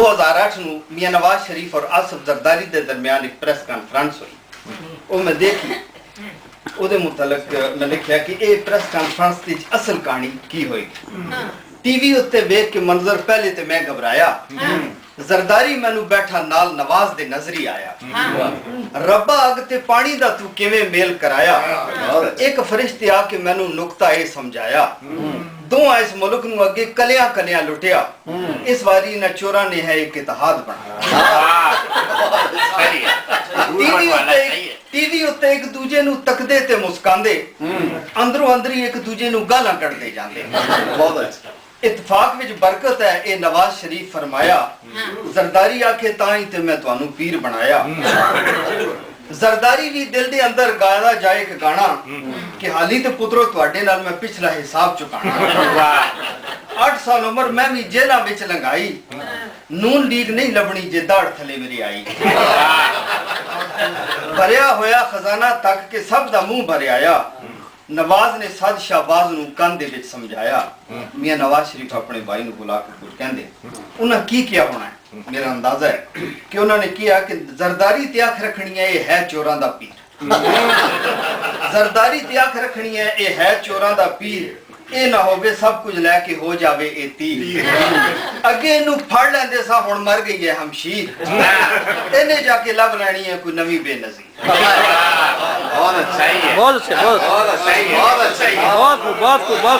2008 ਨੂੰ ਮੀਆਂ ਨਵਾਜ਼ ਸ਼ਰੀਫ ਔਰ ਆਸਫ ਜ਼ਰਦਾਰੀ ਦੇ ਦਰਮਿਆਨ ਇੱਕ ਪ੍ਰੈਸ ਕਾਨਫਰੰਸ ਹੋਈ। ਉਹ ਮੈਂ ਦੇਖੀ, ਉਹਦੇ ਮੁਤਲਕ ਮੈਂ ਲਿਖਿਆ ਕਿ ਇਹ ਪ੍ਰੈਸ ਕਾਨਫਰੰਸ ਦੀ ਅਸਲ ਕਹਾਣੀ ਕੀ ਹੋਏਗੀ। ਟੀਵੀ ਉੱਤੇ ਵੇਖ ਕੇ ਮੰਜ਼ਰ ਪਹਿਲੇ ਤੇ ਮੈਂ ਘਬਰਾਇਆ। ਜ਼ਰਦਾਰੀ ਮੈਨੂੰ ਬੈਠਾ ਨਾਲ ਨਵਾਜ਼ ਦੇ ਨਜ਼ਰੀ ਆਇਆ। ਰੱਬਾ ਅਗ ਤੇ ਪਾਣੀ ਦਾ ਤੂੰ ਕਿਵੇਂ ਮੇਲ ਕਰਾਇਆ। ਇੱਕ ਫਰਿਸ਼ਤੇ ਆ ਕੇ ਮੈਨੂੰ ਨੁਕਤਾ ਇਹ ਸਮਝਾਇਆ। ਦੋਹਾਂ ਇਸ ਮੁਲਕ ਨੂੰ ਅੱਗੇ ਕਲਿਆਂ ਕਲਿਆਂ ਲੁੱਟਿਆ। ਇਸ ਵਾਰੀ ਨਾ ਚੋਰਾਂ ਨੇ ਹੈ ਇੱਕ ਇਤਿਹਾਦ ਬਣਾਇਆ। ਟੀਵੀ ਉੱਤੇ ਇੱਕ ਦੂਜੇ ਨੂੰ ਤੱਕਦੇ ਤੇ ਮੁਸਕਾਉਂਦੇ, ਅੰਦਰੋਂ ਅੰਦਰੀ ਇੱਕ ਦੂਜੇ ਨੂੰ ਗਾਲਾਂ ਕੱਢਦੇ ਜਾਂਦੇ। ਬਹੁਤ ਅੱਛਾ। ਇਤਫਾਕ ਵਿੱਚ ਬਰਕਤ ਹੈ, ਇਹ ਨਵਾਜ਼ ਸ਼ਰੀਫ ਫਰਮਾਇਆ। ਜ਼ਰਦਾਰੀ ਆਖੇ ਤਾਂ ਹੀ ਤੇ ਮੈਂ ਤੁਹਾਨੂੰ ਪੀਰ ਬਣਾਇਆ। ਜ਼ਰਦਾਰੀ ਵੀ ਦਿਲ ਦੇ ਅੰਦਰ ਗਾਇਆ ਜਾਏ ਇੱਕ ਗਾਣਾ ਕਿ ਹਾਲੀ ਤੇ ਪੁੱਤਰੋ ਤੁਹਾਡੇ ਨਾਲ ਮੈਂ ਪਿਛਲਾ ਹਿਸਾਬ ਚੁਕਾਣਾ। 8 ਸਾਲ ਉਮਰ ਮੈਂ ਵੀ ਜੇਲਾਂ ਵਿੱਚ ਲੰਘਾਈ, ਨੂਨ ਲੀਗ ਨਹੀਂ ਲੱਭਣੀ ਜੇ ਦਾੜ ਥਲੇ ਮੇਰੀ ਆਈ। ਭਰਿਆ ਹੋਇਆ ਖਜ਼ਾਨਾ ਤੱਕ ਕੇ ਸਭ ਦਾ ਮੂੰਹ ਭਰਿਆ ਆਇਆ। ਨਵਾਜ਼ ਨੇ ਸਦ ਸ਼ਾਹਬਾਜ਼ ਨੂੰ ਕੰਨ ਦੇ ਵਿੱਚ ਸਮਝਾਇਆ। ਮੀਆਂ ਨਵਾਜ਼ ਸ਼ਰੀਫ ਆਪਣੇ ਭਾਈ ਨੂੰ ਬੁਲਾ ਕੇ ਕੁਝ ਕਹਿੰਦੇ। ਉਹਨਾਂ ਕੀ ਕਿਹਾ ਹੋਣਾ ਹੈ? ਮੇਰਾ ਅੰਦਾਜ਼ਾ ਹੈ ਕਿ ਉਹਨਾਂ ਨੇ ਕਿਹਾ ਕਿ ਜ਼ਰਦਾਰੀ ਤੇ ਅੱਖ ਰੱਖਣੀ ਹੈ, ਇਹ ਹੈ ਚੋਰਾਂ ਦਾ ਪੀਰ। ਜ਼ਰਦਾਰੀ ਤੇ ਅੱਖ ਰੱਖਣੀ ਹੈ, ਇਹ ਹੈ ਚੋਰਾਂ ਦਾ ਪੀਰ। ਇਹ ਨਾ ਹੋਵੇ ਸਭ ਕੁਝ ਲੈ ਕੇ ਹੋ ਜਾਵੇ ਇਹ ਤੀਰ। ਅੱਗੇ ਇਹਨੂੰ ਫੜ ਲੈਂਦੇ ਸਾਂ, ਹੁਣ ਮਰ ਗਈ ਹੈ ਹਮਸ਼ੀਰ। ਇਹਨੇ ਜਾ ਕੇ ਲੱਭ ਲੈਣੀ ਹੈ ਕੋਈ ਨਵੀਂ ਬੇਨਜ਼ੀਰ। बहुत अच्छा, बहुत अच्छा, बहुत अच्छा, बहुत